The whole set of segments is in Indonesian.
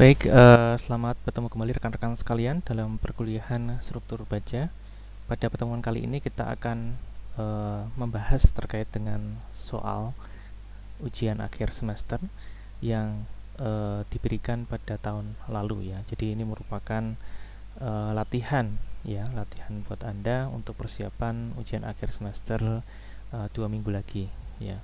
Baik, selamat bertemu kembali rekan-rekan sekalian dalam perkuliahan struktur baja. Pada pertemuan kali ini kita akan membahas terkait dengan soal ujian akhir semester yang diberikan pada tahun lalu ya. Jadi ini merupakan latihan ya, latihan buat Anda untuk persiapan ujian akhir semester 2 minggu lagi ya.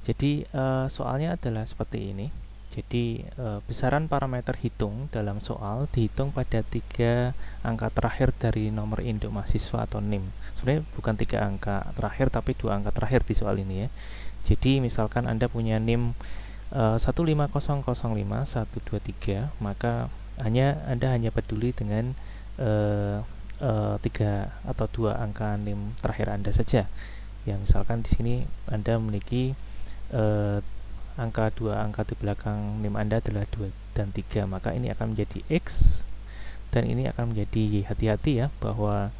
Jadi soalnya adalah seperti ini. Jadi besaran parameter hitung dalam soal dihitung pada 3 angka terakhir dari nomor induk mahasiswa atau NIM. Sebenarnya bukan 3 angka terakhir tapi 2 angka terakhir di soal ini ya. Jadi misalkan Anda punya NIM 15005-123, maka Anda hanya peduli dengan 3 atau 2 angka NIM terakhir Anda saja. Ya, misalkan di sini Anda memiliki angka 2 angka di belakang NIM Anda adalah 2 dan 3, maka ini akan menjadi X dan ini akan menjadi Y. Hati-hati ya, bahwa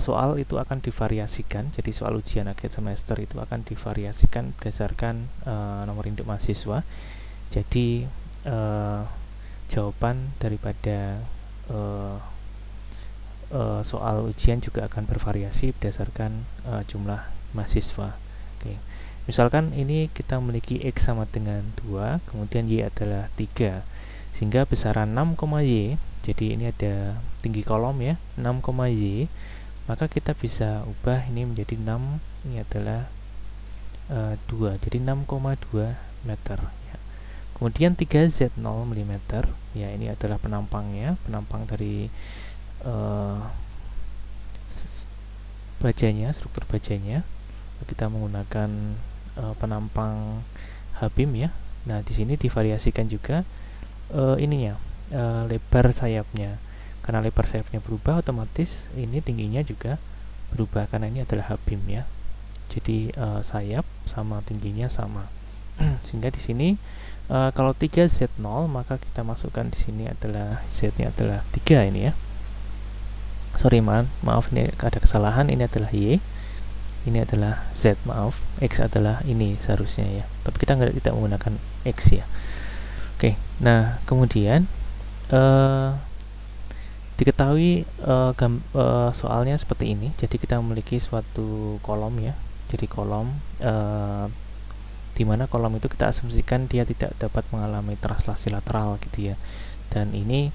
soal itu akan divariasikan. Jadi soal ujian akhir semester itu akan divariasikan berdasarkan nomor induk mahasiswa. Jadi jawaban daripada soal ujian juga akan bervariasi berdasarkan jumlah mahasiswa. Oke. Misalkan ini kita memiliki X sama dengan 2, kemudian Y adalah 3, sehingga besaran 6, Y, jadi ini ada tinggi kolom ya, 6, Y, maka kita bisa ubah ini menjadi 6, ini adalah 2, jadi 6,2 meter ya. Kemudian 3Z 0 mm ya, ini adalah penampangnya, penampang dari bajanya, struktur bajanya. Kita menggunakan penampang H-beam ya. Nah, di sini divariasikan juga ininya, lebar sayapnya. Karena lebar sayapnya berubah, otomatis ini tingginya juga berubah karena ini adalah H-beam ya. Jadi sayap sama tingginya sama. Sehingga di sini kalau 3Z0, maka kita masukkan di sini adalah Z-nya adalah 3 ini ya. Sorry, maaf ini ada kesalahan, ini adalah Y. Ini adalah Z, maaf, X adalah ini seharusnya ya, tapi kita tidak menggunakan X ya. Oke, nah kemudian diketahui soalnya seperti ini. Jadi kita memiliki suatu kolom ya, jadi kolom di mana kolom itu kita asumsikan dia tidak dapat mengalami translasi lateral gitu ya, dan ini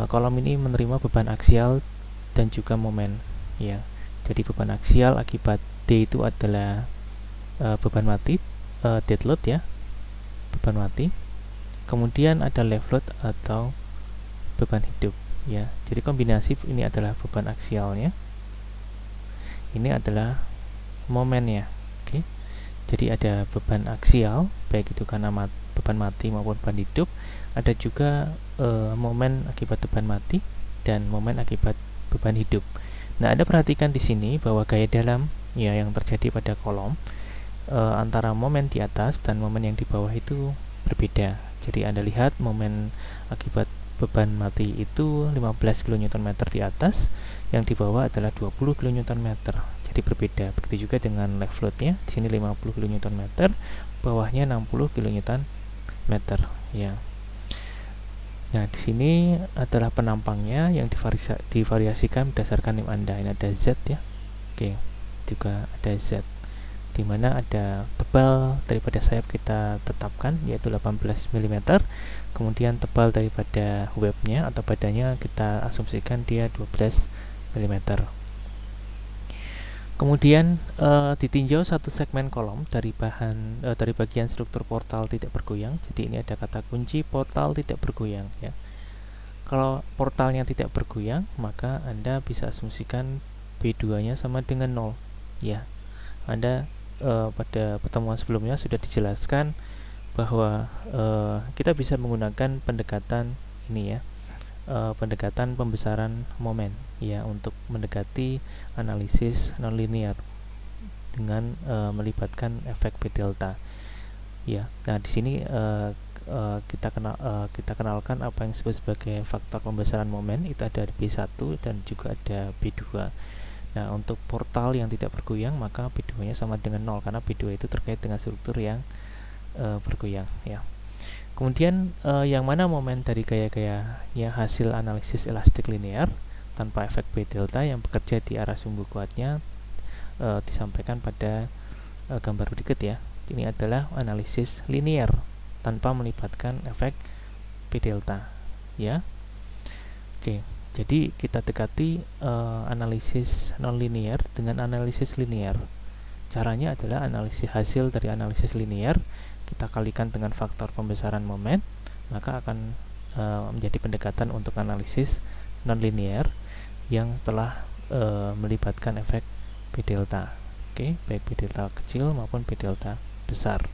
kolom ini menerima beban aksial dan juga momen ya. Jadi beban aksial akibat D itu adalah beban mati, dead load ya, beban mati. Kemudian ada live load atau beban hidup ya. Jadi kombinasi ini adalah beban aksialnya, ini adalah momennya. Oke. Jadi ada beban aksial, baik itu karena beban mati maupun beban hidup. Ada juga momen akibat beban mati dan momen akibat beban hidup. Nah, Anda perhatikan di sini bahwa gaya dalam ya yang terjadi pada kolom antara momen di atas dan momen yang di bawah itu berbeda. Jadi Anda lihat momen akibat beban mati itu 15 kN di atas, yang di bawah adalah 20 kN. Jadi berbeda. Begitu juga dengan live load-nya. Di sini 50 kN, bawahnya 60 kN ya. Nah, di sini adalah penampangnya yang divariasikan berdasarkan NIM Anda. Ini ada Z ya. Oke, juga ada Z, di mana ada tebal daripada sayap kita tetapkan yaitu 18 mm. Kemudian tebal daripada webnya atau badannya kita asumsikan dia 12 mm. Kemudian ditinjau satu segmen kolom dari dari bagian struktur portal tidak bergoyang. Jadi ini ada kata kunci portal tidak bergoyang ya. Kalau portalnya tidak bergoyang, maka Anda bisa asumsikan B2-nya sama dengan 0 ya. Anda pada pertemuan sebelumnya sudah dijelaskan bahwa kita bisa menggunakan pendekatan ini ya, pendekatan pembesaran momen ya, untuk mendekati analisis nonlinear dengan melibatkan efek P delta ya. Nah, di sini kita kenalkan apa yang disebut sebagai faktor pembesaran momen. Itu ada B1 dan juga ada B2. Nah, untuk portal yang tidak bergoyang, maka B2 nya sama dengan 0 karena B2 itu terkait dengan struktur yang bergoyang ya. Kemudian yang mana momen dari gaya-gayanya hasil analisis elastik linear tanpa efek B delta yang bekerja di arah sumbu kuatnya disampaikan pada gambar berikut ya. Ini adalah analisis linear tanpa melibatkan efek B delta ya. Oke, jadi kita dekati analisis nonlinear dengan analisis linear. Caranya adalah analisis hasil dari analisis linear kita kalikan dengan faktor pembesaran momen, maka akan menjadi pendekatan untuk analisis nonlinear yang telah melibatkan efek B delta. Oke, baik B delta kecil maupun B delta besar.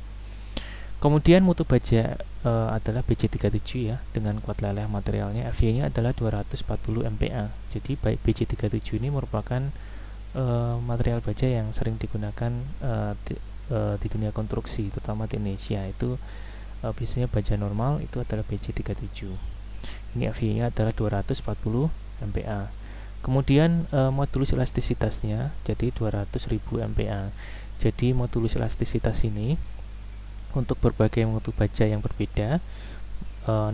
Kemudian mutu baja adalah BJ37 ya, dengan kuat leleh materialnya. FY-nya adalah 240 MPa. Jadi baik BJ37 ini merupakan material baja yang sering digunakan di dunia konstruksi, terutama di Indonesia. Itu biasanya baja normal itu adalah BJ37. Ini FY-nya adalah 240 MPa. Kemudian modulus elastisitasnya jadi 200.000 MPa. Jadi modulus elastisitas ini untuk berbagai mutu baja yang berbeda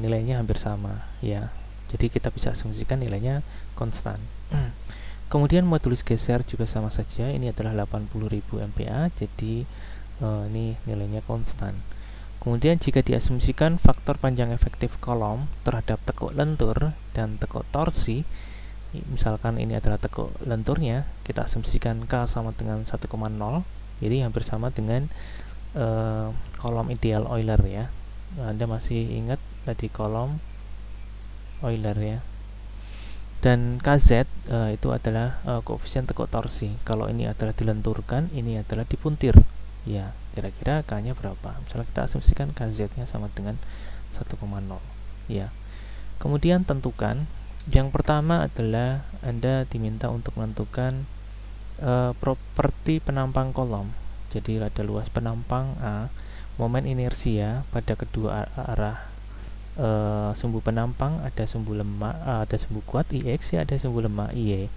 nilainya hampir sama ya. Jadi kita bisa asumsikan nilainya konstan. Kemudian modulus geser juga sama saja, ini adalah 80.000 MPa, jadi ini nilainya konstan. Kemudian jika diasumsikan faktor panjang efektif kolom terhadap tekuk lentur dan tekuk torsi, misalkan ini adalah tekuk lenturnya, kita asumsikan K sama dengan 1,0, jadi hampir sama dengan kolom ideal Euler ya. Anda masih ingat tadi kolom Euler ya. Dan KZ itu adalah koefisien tekuk torsi. Kalau ini adalah dilenturkan, ini adalah dipuntir. Ya, kira-kira K-nya berapa? Misalnya kita asumsikan KZ-nya sama dengan 1,0. Ya. Kemudian tentukan. Yang pertama adalah Anda diminta untuk menentukan properti penampang kolom. Jadi ada luas penampang A, momen inersia pada kedua arah sumbu penampang, ada sumbu lemah, ada sumbu kuat IX ya, ada sumbu lemah IY.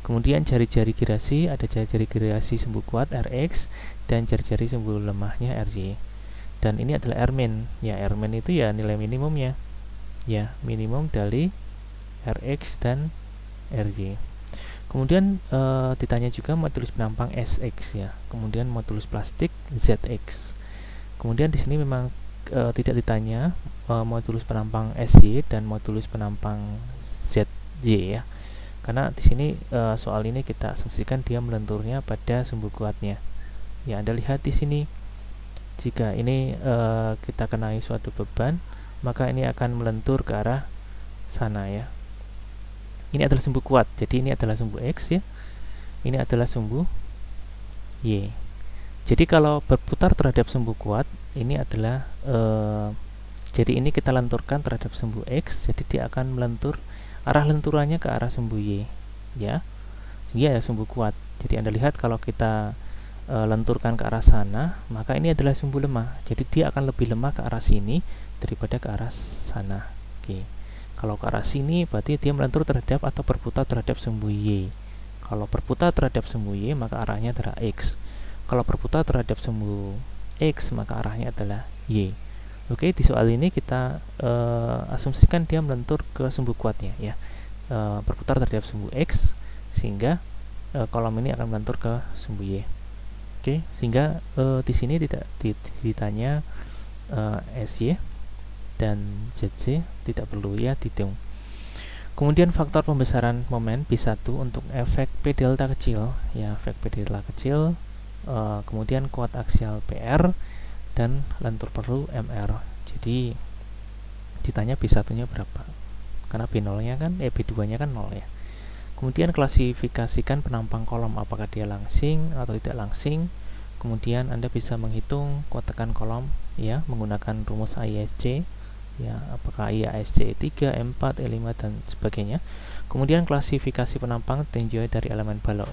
Kemudian jari-jari girasi, ada jari-jari girasi sumbu kuat RX dan jari-jari sumbu lemahnya RY. Dan ini adalah Rmin. Ya, Rmin itu ya nilai minimumnya. Ya, minimum dari RX dan RY. Kemudian ditanya juga modulus penampang SX ya. Kemudian modulus plastik ZX. Kemudian di sini memang tidak ditanya modulus penampang SY dan modulus penampang ZY ya. Karena di sini soal ini kita asumsikan dia melenturnya pada sumbu kuatnya. Ya, Anda lihat di sini. Jika ini kita kenai suatu beban, maka ini akan melentur ke arah sana ya. Ini adalah sumbu kuat. Jadi ini adalah sumbu X ya. Ini adalah sumbu Y. Jadi kalau berputar terhadap sumbu kuat, ini adalah jadi ini kita lenturkan terhadap sumbu X, jadi dia akan melentur, arah lenturannya ke arah sumbu Y ya. Sehingga ya sumbu kuat. Jadi Anda lihat kalau kita lenturkan ke arah sana, maka ini adalah sumbu lemah. Jadi dia akan lebih lemah ke arah sini daripada ke arah sana. Oke. Kalau ke arah sini berarti dia melentur terhadap atau berputar terhadap sumbu Y. Kalau berputar terhadap sumbu Y, maka arahnya adalah X. Kalau berputar terhadap sumbu X, maka arahnya adalah Y. Oke, di soal ini kita asumsikan dia melentur ke sumbu kuatnya ya. Berputar terhadap sumbu X, sehingga kolom ini akan melentur ke sumbu Y. Oke, sehingga di sini tidak ditanya SY dan ZC, tidak perlu ya dihitung. Kemudian faktor pembesaran momen B1 untuk efek P delta kecil ya, efek P delta kecil. Kemudian kuat aksial PR dan lentur perlu MR. Jadi ditanya B1 nya berapa, karena B0 nya kan B2 nya kan 0 ya. Kemudian klasifikasikan penampang kolom, apakah dia langsing atau tidak langsing. Kemudian Anda bisa menghitung kuat tekan kolom ya menggunakan rumus ISC ya, apakah IASC E3, E4, E5 dan sebagainya. Kemudian klasifikasi penampang tinjau dari elemen balok.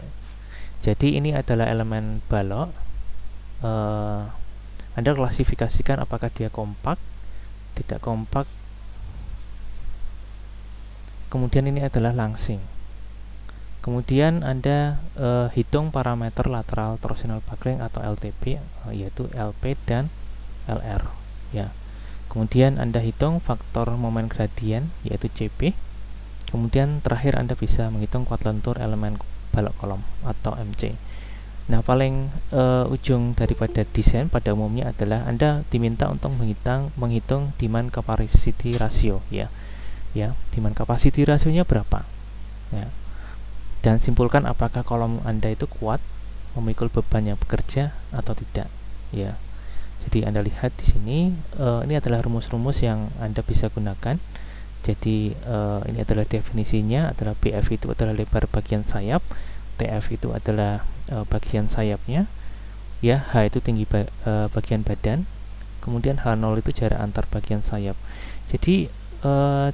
Jadi ini adalah elemen balok. Anda klasifikasikan apakah dia kompak, tidak kompak. Kemudian ini adalah langsing. Kemudian Anda hitung parameter lateral torsional buckling atau LTB, yaitu LP dan LR ya. Kemudian Anda hitung faktor momen gradien yaitu CP. Kemudian terakhir Anda bisa menghitung kuat lentur elemen balok kolom atau MC. Nah, paling ujung daripada desain pada umumnya adalah Anda diminta untuk menghitung demand capacity ratio ya. Demand capacity rasionya berapa? Ya. Dan simpulkan apakah kolom Anda itu kuat memikul beban yang bekerja atau tidak ya. Jadi Anda lihat di sini ini adalah rumus-rumus yang Anda bisa gunakan. Jadi ini adalah definisinya, adalah BF itu adalah lebar bagian sayap, TF itu adalah bagian sayapnya, ya, H itu tinggi bagian badan, kemudian H0 itu jarak antar bagian sayap. Jadi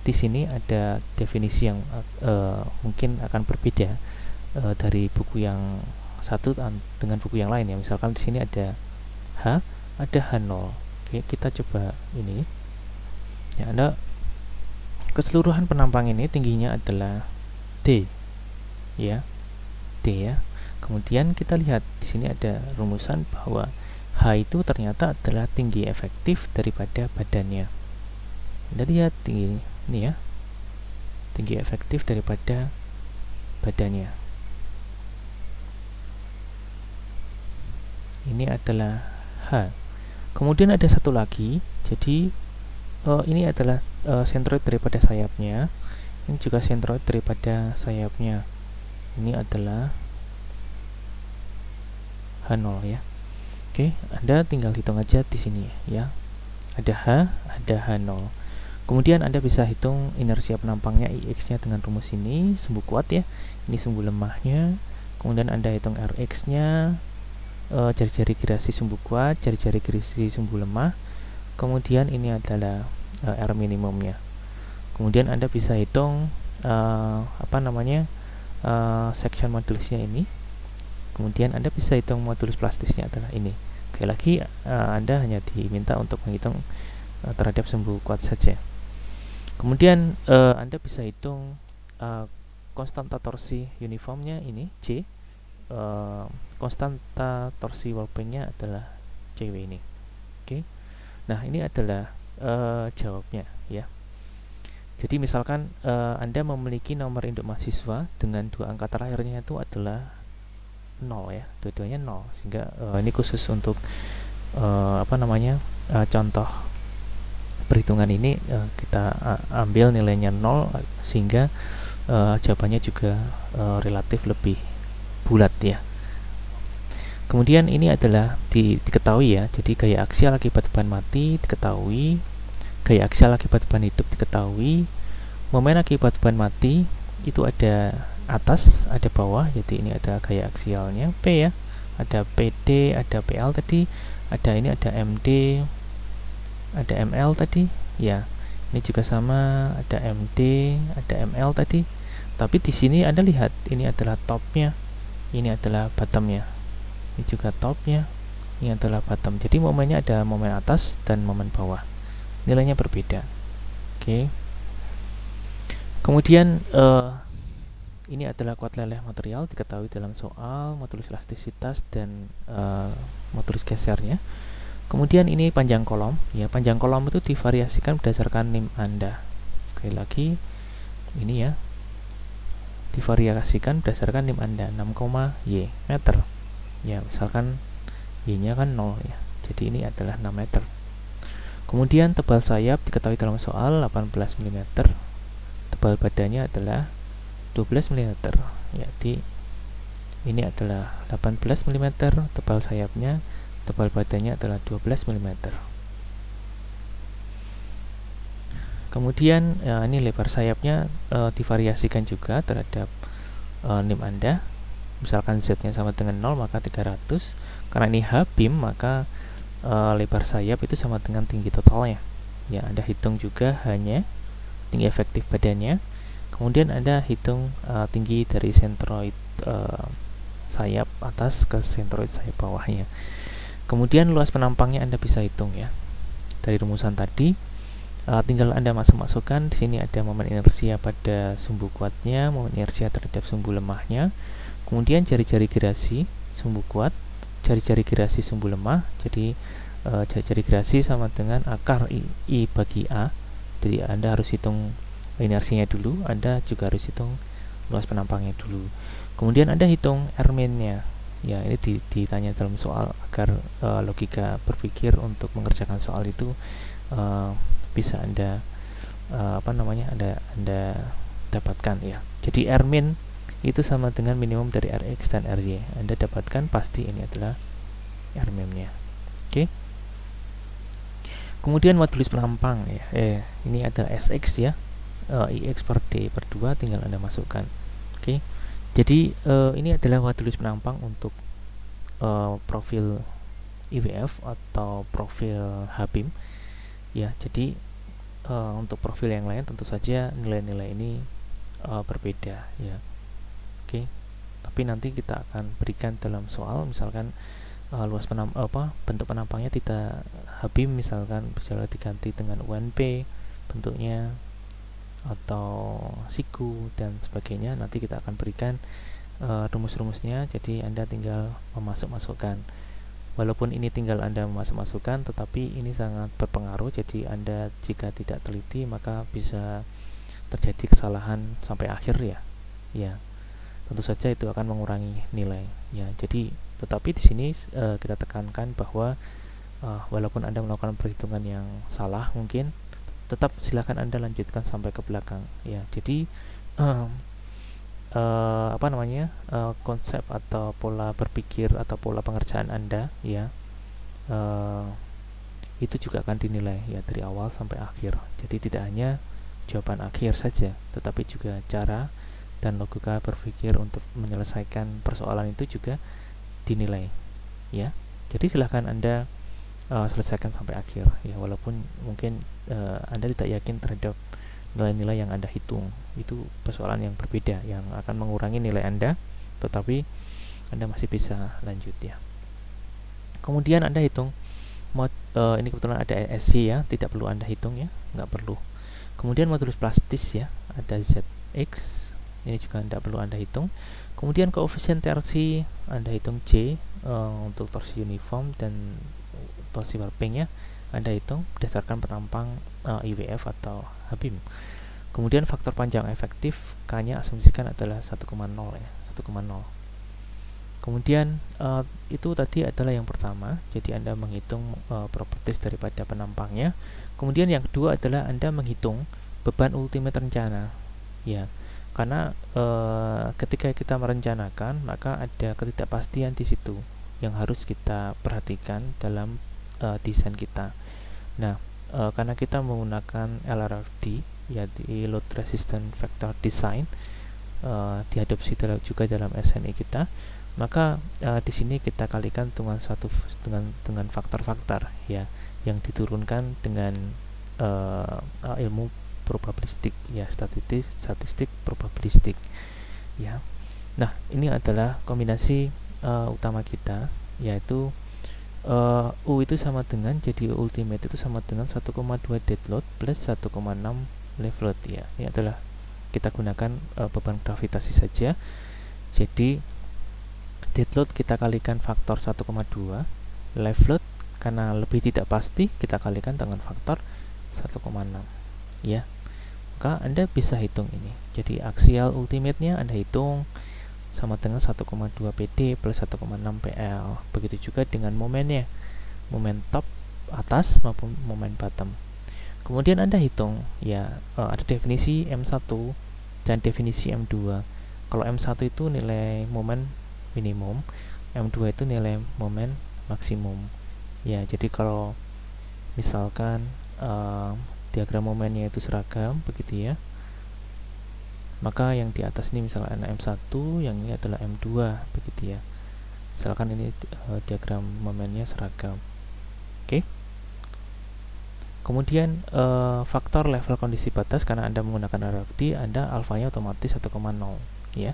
di sini ada definisi yang mungkin akan berbeda dari buku yang satu dengan buku yang lain ya. Misalkan di sini ada H, ada H0. Oke, kita coba ini. Ya, Anda keseluruhan penampang ini tingginya adalah D, ya, D ya. Kemudian kita lihat di sini ada rumusan bahwa H itu ternyata adalah tinggi efektif daripada badannya. Anda lihat tinggi ini ya, tinggi efektif daripada badannya. Ini adalah H. Kemudian ada satu lagi, jadi ini adalah sentroid daripada sayapnya. Ini juga sentroid daripada sayapnya. Ini adalah H0 ya. Oke, Anda tinggal hitung aja di sini ya. Ada H, ada H0. Kemudian Anda bisa hitung inersia penampangnya IX-nya dengan rumus ini, sumbu kuat ya. Ini sumbu lemahnya. Kemudian Anda hitung RX-nya, jari-jari gerasi sumbu kuat, jari-jari gerasi sumbu lemah. Kemudian ini adalah R minimumnya. Kemudian Anda bisa hitung section modulusnya ini. Kemudian Anda bisa hitung modulus plastisnya adalah ini. Sekali lagi Anda hanya diminta untuk menghitung terhadap sumbu kuat saja. Kemudian Anda bisa hitung konstanta torsi uniformnya ini C. Konstanta torsi warpingnya adalah CW ini. Oke. Nah, ini adalah jawabnya ya. Jadi misalkan Anda memiliki nomor induk mahasiswa dengan dua angka terakhirnya itu adalah 0 ya, dua-duanya 0, sehingga ini khusus untuk contoh perhitungan ini kita ambil nilainya 0 sehingga jawabannya juga relatif lebih bulat ya. Kemudian ini adalah diketahui ya, jadi gaya aksial akibat beban mati diketahui, gaya aksial akibat beban hidup diketahui, momen akibat beban mati itu ada atas, ada bawah, jadi ini ada gaya aksialnya P ya, ada PD, ada PL tadi, ada ini ada MD, ada ML tadi ya, ini juga sama, ada MD, ada ML tadi, tapi di sini Anda lihat ini adalah topnya, ini adalah bottomnya. Ini juga topnya, ini adalah bottom. Jadi momennya ada momen atas dan momen bawah, nilainya berbeda. Oke. Kemudian ini adalah kuat leleh material diketahui dalam soal modulus elastisitas dan modulus gesernya. Kemudian ini panjang kolom ya, panjang kolom itu divariasikan berdasarkan NIM Anda. Sekali lagi ini ya, divariasikan berdasarkan NIM Anda 6,y meter. Ya, misalkan Y-nya kan 0 ya. Jadi ini adalah 6 meter. Kemudian tebal sayap diketahui dalam soal 18 mm. Tebal badannya adalah 12 mm. Ya, jadi ini adalah 18 mm tebal sayapnya, tebal badannya adalah 12 mm. Kemudian ini lebar sayapnya divariasikan juga terhadap NIM Anda. Misalkan Z-nya sama dengan 0 maka 300. Karena ini H beam maka lebar sayap itu sama dengan tinggi totalnya. Ya, Anda hitung juga H-nya, tinggi efektif badannya. Kemudian Anda hitung tinggi dari sentroid sayap atas ke sentroid sayap bawahnya. Kemudian luas penampangnya Anda bisa hitung ya. Dari rumusan tadi tinggal Anda masukkan. Di sini ada momen inersia pada sumbu kuatnya, momen inersia terhadap sumbu lemahnya. Kemudian jari-jari gerasi sumbu kuat, jari-jari gerasi sumbu lemah. Jadi jari gerasi sama dengan akar I bagi A. Jadi Anda harus hitung inersinya dulu, Anda juga harus hitung luas penampangnya dulu. Kemudian Anda hitung R-min-nya. Ya, ini ditanya dalam soal agar logika berpikir untuk mengerjakan soal itu bisa Anda Anda dapatkan ya. Jadi R-min itu sama dengan minimum dari Rx dan Ry. Anda dapatkan pasti ini adalah R-min-nya. Oke. Kemudian modulus penampang ya. Ini adalah Sx ya. Ix per D per 2 tinggal Anda masukkan. Oke. Jadi ini adalah modulus penampang untuk profil IWF atau profil HBIM ya. Jadi untuk profil yang lain tentu saja nilai-nilai ini berbeda ya. Oke. Tapi nanti kita akan berikan dalam soal, misalkan bentuk penampangnya tidak HBIM, misalkan bisa diganti dengan UNP bentuknya atau siku dan sebagainya. Nanti kita akan berikan rumus-rumusnya, jadi Anda tinggal memasukkan. Walaupun ini tinggal Anda memasukkan, tetapi ini sangat berpengaruh. Jadi Anda jika tidak teliti maka bisa terjadi kesalahan sampai akhir ya. Ya, tentu saja itu akan mengurangi nilai. Ya, jadi tetapi di sini kita tekankan bahwa walaupun Anda melakukan perhitungan yang salah mungkin, tetap silakan Anda lanjutkan sampai ke belakang. Ya, jadi konsep atau pola berpikir atau pola pengerjaan Anda ya itu juga akan dinilai ya dari awal sampai akhir. Jadi tidak hanya jawaban akhir saja, tetapi juga cara dan logika berpikir untuk menyelesaikan persoalan itu juga dinilai ya. Jadi silahkan Anda selesaikan sampai akhir ya, walaupun mungkin Anda tidak yakin terhadap nilai-nilai yang Anda hitung. Itu persoalan yang berbeda yang akan mengurangi nilai Anda, tetapi Anda masih bisa lanjut ya. Kemudian Anda hitung ini kebetulan ada SC ya, tidak perlu Anda hitung ya, nggak perlu. Kemudian modulus plastis ya, ada Zx, ini juga tidak perlu Anda hitung. Kemudian koefisien torsi Anda hitung J untuk torsi uniform dan torsi warpingnya Anda hitung berdasarkan penampang IWF atau HBIM. Kemudian faktor panjang efektif K-nya asumsikan adalah 1,0 ya, 1,0. Kemudian itu tadi adalah yang pertama, jadi Anda menghitung properties daripada penampangnya. Kemudian yang kedua adalah Anda menghitung beban ultimate rencana ya, karena ketika kita merencanakan maka ada ketidakpastian di situ yang harus kita perhatikan dalam desain kita. Nah, karena kita menggunakan LRFD ya, di Load Resistant Factor Design, diadopsi juga dalam SNI kita, maka di sini kita kalikan dengan faktor-faktor ya yang diturunkan dengan ilmu probabilistik ya, statistik probabilistik ya. Nah, ini adalah kombinasi utama kita, yaitu U itu sama dengan, jadi ultimate itu sama dengan 1,2 dead load plus 1,6 live load ya. Ini adalah kita gunakan beban gravitasi saja. Jadi dead load kita kalikan faktor 1,2, live load karena lebih tidak pasti kita kalikan dengan faktor 1,6 ya. Maka Anda bisa hitung ini. Jadi aksial ultimate-nya Anda hitung sama dengan 1,2 PD plus 1,6 PL. Begitu juga dengan momennya, momen top atas maupun momen bottom. Kemudian Anda hitung ya, ada definisi M1 dan definisi M2. Kalau M1 itu nilai momen minimum, M2 itu nilai momen maksimum ya. Jadi kalau misalkan diagram momennya itu seragam begitu ya, maka yang di atas ini misalnya M1, yang ini adalah M2 begitu ya. Misalkan ini diagram momennya seragam. Oke. Kemudian faktor level kondisi batas, karena Anda menggunakan RFD, Anda alfanya otomatis 1,0 ya.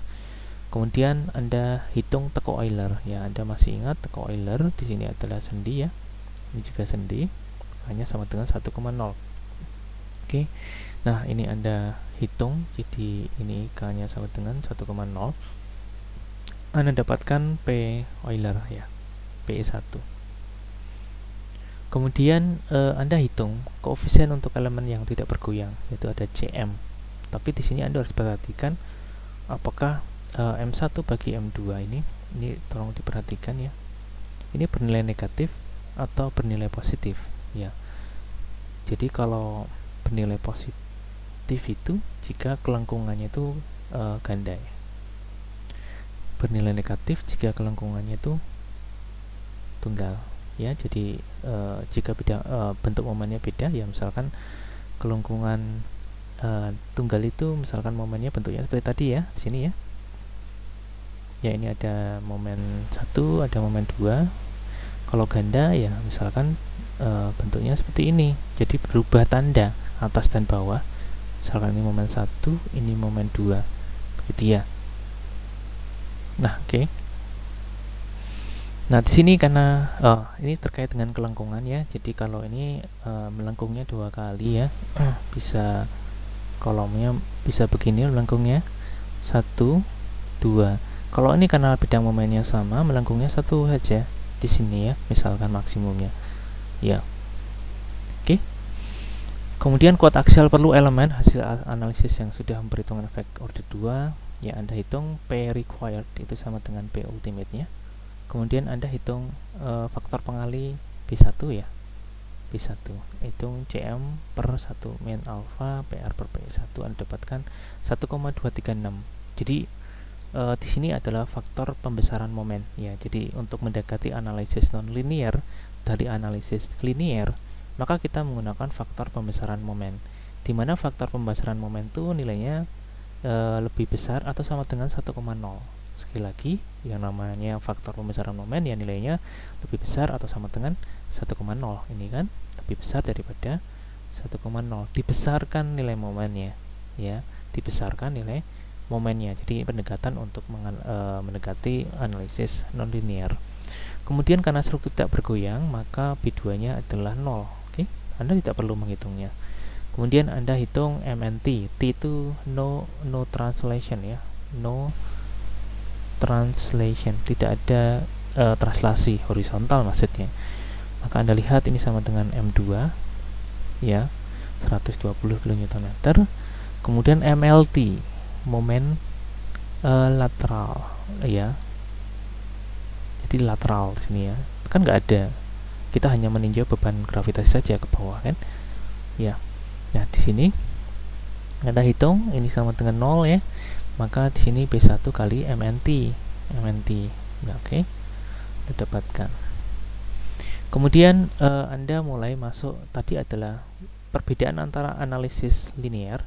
Kemudian Anda hitung teko Euler ya. Anda masih ingat teko Euler di sini adalah sendi ya. Ini juga sendi, hanya sama dengan 1,0. Oke. Nah, ini Anda hitung, jadi ini K-nya sama dengan 1,0. Anda dapatkan P Euler ya, PE1. Kemudian Anda hitung koefisien untuk elemen yang tidak bergoyang, yaitu ada Cm. Tapi di sini Anda harus perhatikan apakah M1 bagi M2 ini tolong diperhatikan ya. Ini bernilai negatif atau bernilai positif ya. Jadi kalau bernilai positif itu jika kelengkungannya itu ganda ya. Bernilai negatif jika kelengkungannya itu tunggal ya. Jadi jika bentuk momennya beda ya, misalkan kelengkungan tunggal itu misalkan momennya bentuknya seperti tadi ya, sini ya. Ya ini ada momen 1, ada momen 2. Kalau ganda ya misalkan bentuknya seperti ini. Jadi berubah tanda atas dan bawah. Misalkan ini momen 1, ini momen 2. Begitu ya. Nah, oke. Nah, di sini karena ini terkait dengan kelengkungan ya. Jadi kalau ini melengkungnya 2 kali ya. Bisa kolomnya bisa begini melengkungnya. 1, 2. Kalau ini karena bidang momennya sama, melengkungnya 1 saja di sini ya, misalkan maksimumnya. Ya. Oke. Kemudian kuat aksial perlu elemen hasil analisis yang sudah memperhitungkan efek order 2. Ya, Anda hitung P required itu sama dengan P ultimate-nya. Kemudian Anda hitung faktor pengali B1 ya. B1. Hitung Cm per 1 min alpha PR per P1, Anda dapatkan 1,236. Jadi di sini adalah faktor pembesaran momen ya. Jadi untuk mendekati analisis non-linear dari analisis linear, maka kita menggunakan faktor pembesaran momen, di mana faktor pembesaran momen itu nilainya lebih besar atau sama dengan 1,0. Sekali lagi, yang namanya faktor pembesaran momen ya nilainya lebih besar atau sama dengan 1,0. Ini kan lebih besar daripada 1,0. Dibesarkan nilai momennya ya, dibesarkan nilai momennya. Jadi pendekatan untuk mendekati analisis nonlinear. Kemudian karena struktur tidak bergoyang, maka B2-nya adalah 0. Oke, Anda tidak perlu menghitungnya. Kemudian Anda hitung MNT. T itu no translation ya. No translation, tidak ada translasi horizontal maksudnya. Maka Anda lihat ini sama dengan M2 ya, 120 kN. Kemudian MLT, momen lateral ya. Jadi lateral di sini ya. Kan nggak ada. Kita hanya meninjau beban gravitasi saja ke bawah kan. Ya. Nah, di sini Anda hitung ini sama dengan 0 ya. Maka di sini B1 kali MNT. Nah, oke. Anda dapatkan. Kemudian Anda mulai masuk, tadi adalah perbedaan antara analisis linear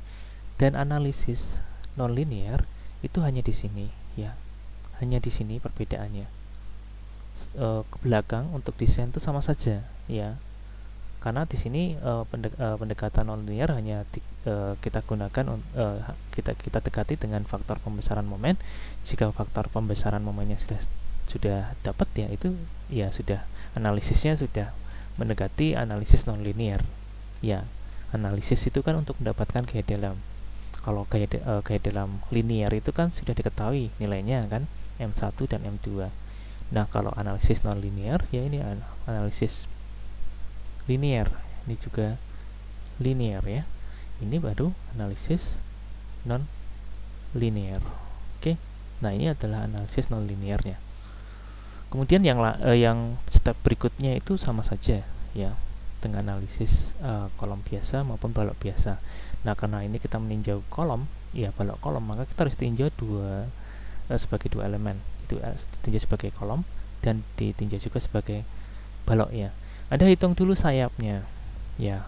dan analisis non-linear itu hanya di sini ya. Hanya di sini perbedaannya. Ke belakang untuk desain itu sama saja ya. Karena di sini pendekatan non-linear hanya kita gunakan kita dekati dengan faktor pembesaran momen. Jika faktor pembesaran momennya sudah dapat ya, itu ya sudah analisisnya sudah mendekati analisis non-linear ya. Analisis itu kan untuk mendapatkan gaya dalam. Kalau gaya dalam linear itu kan sudah diketahui nilainya kan, M1 dan M2. Nah, kalau analisis non-linear ya ini analisis linear, ini juga linear ya. Ini baru analisis non-linear. Oke. Nah, ini adalah analisis non-linearnya. Kemudian yang step berikutnya itu sama saja ya, dengan analisis kolom biasa maupun balok biasa. Nah, karena ini kita meninjau kolom, ya balok kolom, maka kita harus tinjau sebagai dua elemen. Itu ditinjau sebagai kolom dan ditinjau juga sebagai balok ya. Anda hitung dulu sayapnya ya.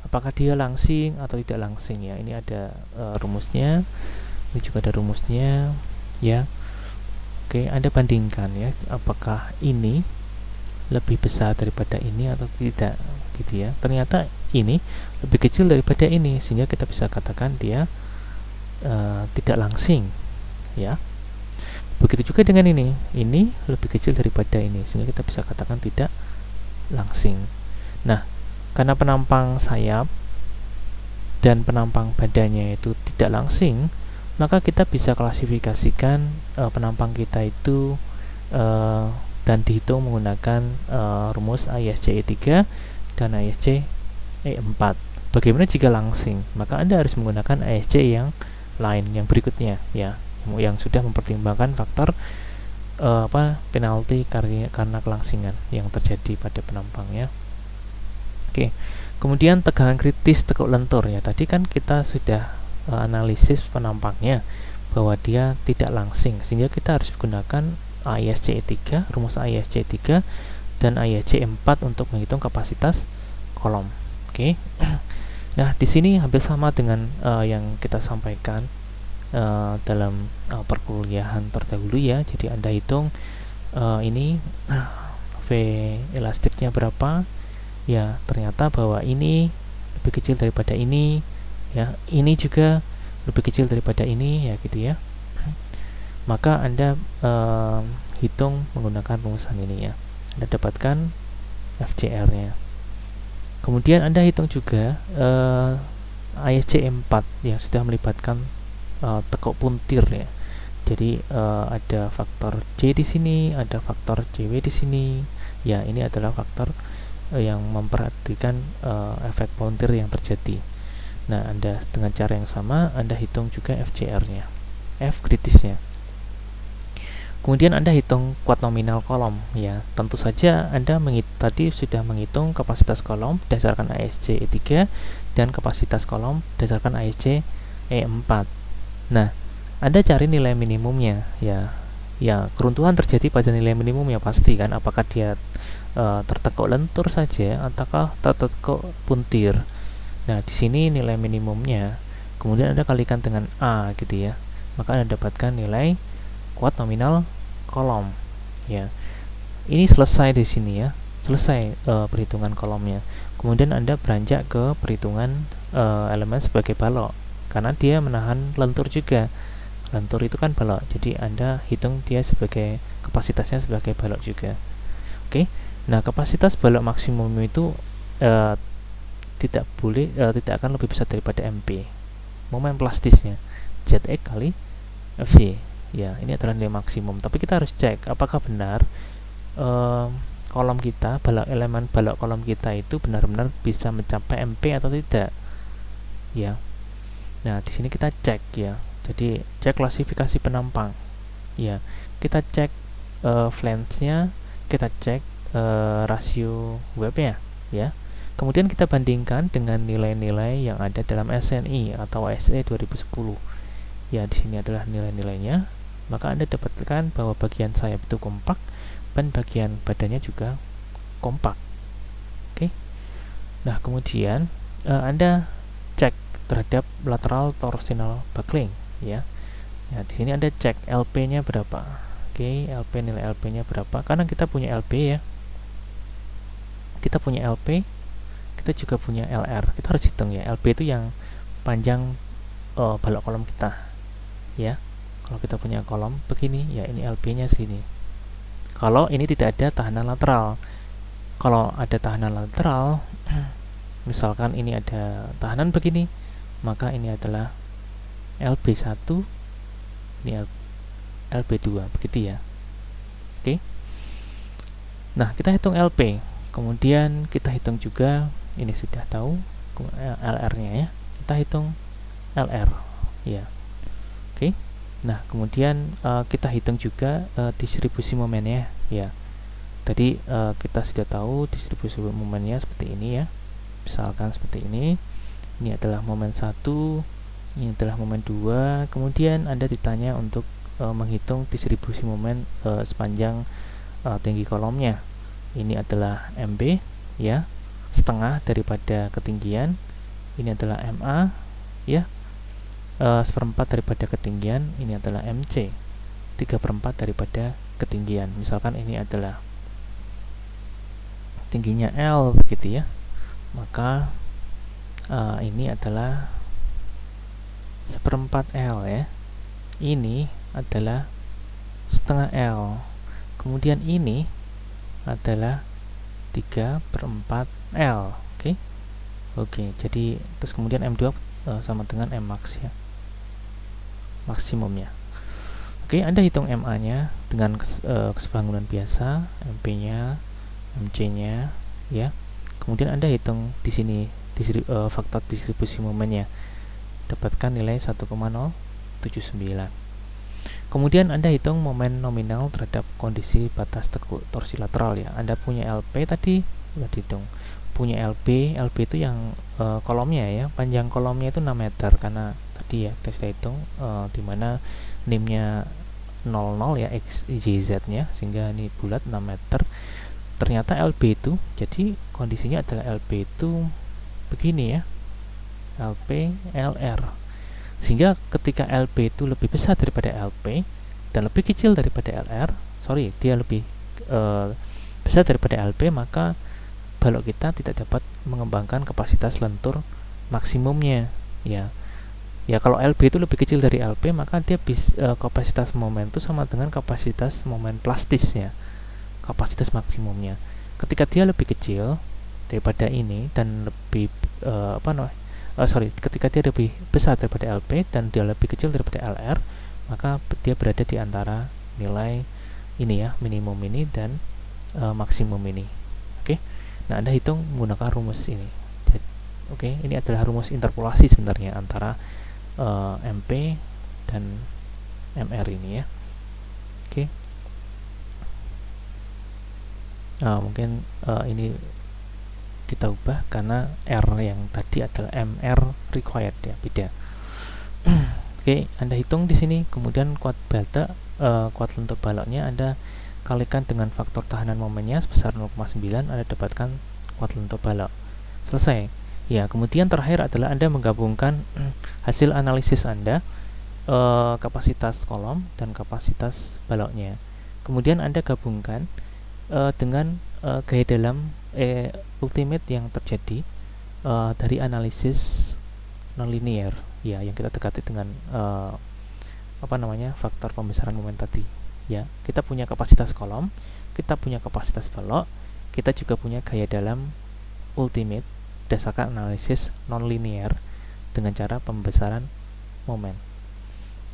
Apakah dia langsing atau tidak langsing ya. Ini ada rumusnya. Ini juga ada rumusnya ya. Oke, Anda bandingkan ya, apakah ini lebih besar daripada ini atau tidak gitu ya. Ternyata ini lebih kecil daripada ini, sehingga kita bisa katakan dia tidak langsing ya. Begitu juga dengan ini lebih kecil daripada ini, sehingga kita bisa katakan tidak langsing. Nah, karena penampang sayap dan penampang badannya itu tidak langsing, maka kita bisa klasifikasikan penampang kita itu dan dihitung menggunakan rumus ISC-E3 dan ISC-E4. Bagaimana jika langsing? Maka Anda harus menggunakan ISC yang lain, yang berikutnya ya, yang sudah mempertimbangkan faktor penalti karena kelangsingan yang terjadi pada penampang ya. Oke. Kemudian tegangan kritis tekuk lentur ya. Tadi kan kita sudah analisis penampangnya bahwa dia tidak langsing, sehingga kita harus menggunakan ISC-E3, rumus ISC-E3 dan ISC-E4 untuk menghitung kapasitas kolom. Oke. Nah, di sini hampir sama dengan yang kita sampaikan dalam perkuliahan terdahulu ya. Jadi Anda hitung ini V elastiknya berapa ya, ternyata bahwa ini lebih kecil daripada ini ya, ini juga lebih kecil daripada ini ya gitu ya. Maka Anda hitung menggunakan rumusan ini ya, Anda dapatkan FCR nya. Kemudian Anda hitung juga ISC-E4 yang sudah melibatkan tekuk puntir ya. Jadi ada faktor J di sini, ada faktor JW di sini. Ya, ini adalah faktor yang memperhatikan efek puntir yang terjadi. Nah, Anda dengan cara yang sama Anda hitung juga FCR-nya, F kritisnya. Kemudian Anda hitung kuat nominal kolom ya. Tentu saja Anda tadi sudah menghitung kapasitas kolom berdasarkan ISC-E3 dan kapasitas kolom berdasarkan ISC-E4. Nah, Anda cari nilai minimumnya ya. Ya, keruntuhan terjadi pada nilai minimumnya pasti kan, apakah dia tertekuk lentur saja ataukah tertekuk puntir. Nah, di sini nilai minimumnya. Kemudian Anda kalikan dengan A gitu ya. Maka Anda dapatkan nilai kuat nominal kolom ya. Ini selesai di sini ya, selesai perhitungan kolomnya. Kemudian Anda beranjak ke perhitungan elemen sebagai balok, karena dia menahan lentur juga. Lentur itu kan balok, jadi Anda hitung dia sebagai kapasitasnya sebagai balok juga. Oke. Nah, kapasitas balok maksimum itu tidak akan lebih besar daripada MP, momen plastisnya, ZX kali FC ya. Ini adalah nilai maksimum, tapi kita harus cek apakah benar kolom kita, elemen balok kolom kita itu benar-benar bisa mencapai MP atau tidak ya. Nah, di sini kita cek ya. Jadi cek klasifikasi penampang ya, kita cek flange-nya, kita cek rasio webnya ya. Kemudian kita bandingkan dengan nilai-nilai yang ada dalam SNI atau SE 2010 ya. Di sini adalah nilai-nilainya. Maka Anda dapatkan bahwa bagian sayap itu kompak dan bagian badannya juga kompak. Oke. Nah, kemudian Anda cek terhadap lateral torsional buckling ya. Ya, di sini Anda cek LP-nya berapa. Oke, nilai LP-nya berapa? Karena kita punya LP ya. Kita punya LP, kita juga punya LR. Kita harus hitung ya. LP itu yang panjang balok kolom kita ya. Kalau kita punya kolom begini ya, ini LP-nya sini. Kalau ini tidak ada tahanan lateral. Kalau ada tahanan lateral, misalkan ini ada tahanan begini, maka ini adalah LB1, ini LB2, begitu ya. Oke. Nah, kita hitung LP. Kemudian kita hitung juga, ini sudah tahu LR-nya ya. Kita hitung LR ya. Oke. Nah, kemudian kita hitung juga distribusi momennya ya. Tadi kita sudah tahu distribusi momennya seperti ini ya. Misalkan seperti ini. Ini adalah momen 1, ini adalah momen 2. Kemudian Anda ditanya untuk menghitung distribusi momen sepanjang tinggi kolomnya. Ini adalah MB ya, setengah daripada ketinggian. Ini adalah MA ya, seperempat daripada ketinggian. Ini adalah MC, 3/4 daripada ketinggian. Misalkan ini adalah tingginya L begitu ya, maka ini adalah 1/4 L ya. Ini adalah setengah L. Kemudian ini adalah 3/4 L. Oke, jadi terus kemudian M2 sama dengan M max ya, maksimumnya. Oke, Anda hitung MA nya dengan kesebangunan biasa, MP-nya, MC-nya, ya. Kemudian Anda hitung di sini faktor distribusi momennya, dapatkan nilai 1,079. Kemudian Anda hitung momen nominal terhadap kondisi batas tekuk torsi lateral, ya. Anda punya LP tadi sudah dihitung, punya LB itu yang kolomnya, ya, panjang kolomnya itu 6 meter karena tadi ya kita sudah hitung dimana NIM-nya 00, ya, XYZ nya, sehingga ini bulat 6 meter. Ternyata LB itu, jadi kondisinya adalah LB itu begini, ya, LP LR, sehingga ketika LB itu lebih besar daripada LP dan lebih kecil daripada LR, dia lebih besar daripada LP, maka balok kita tidak dapat mengembangkan kapasitas lentur maksimumnya, ya. Ya, kalau LB itu lebih kecil dari LP, maka dia kapasitas momen itu sama dengan kapasitas momen plastisnya, kapasitas maksimumnya. Ketika dia lebih kecil daripada ini dan lebih ketika dia lebih besar daripada LP dan dia lebih kecil daripada LR, maka dia berada di antara nilai ini, ya, minimum ini dan maksimum ini. Oke. Nah, Anda hitung menggunakan rumus ini. Oke, ini adalah rumus interpolasi sebenarnya antara MP dan MR ini, ya. Oke. Mungkin ini kita ubah karena R yang tadi adalah MR required, ya, beda. Oke, Anda hitung di sini, kemudian kuat lentur baloknya Anda kalikan dengan faktor tahanan momennya sebesar 0,9, Anda dapatkan kuat lentur balok. Selesai. Ya, kemudian terakhir adalah Anda menggabungkan hasil analisis Anda, kapasitas kolom dan kapasitas baloknya. Kemudian Anda gabungkan dengan gaya dalam ultimate yang terjadi dari analisis nonlinear, ya, yang kita dekati dengan faktor pembesaran momen tadi, ya. Kita punya kapasitas kolom, kita punya kapasitas balok, kita juga punya gaya dalam ultimate berdasarkan analisis nonlinear dengan cara pembesaran momen.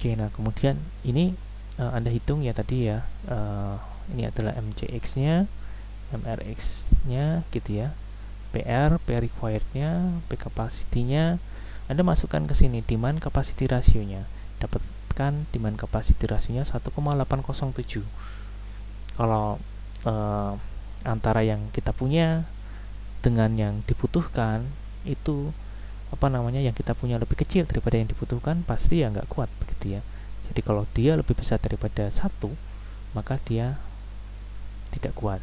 Oke, nah kemudian ini Anda hitung, ya, tadi, ya, ini adalah MCX-nya, MRX-nya, gitu, ya, PR required-nya, P capacity-nya. Anda masukkan ke sini demand capacity ratio-nya, dapatkan demand capacity ratio-nya 1,807. Kalau antara yang kita punya dengan yang dibutuhkan itu yang kita punya lebih kecil daripada yang dibutuhkan, pasti ya nggak kuat, begitu, ya. Jadi kalau dia lebih besar daripada 1, maka dia tidak kuat.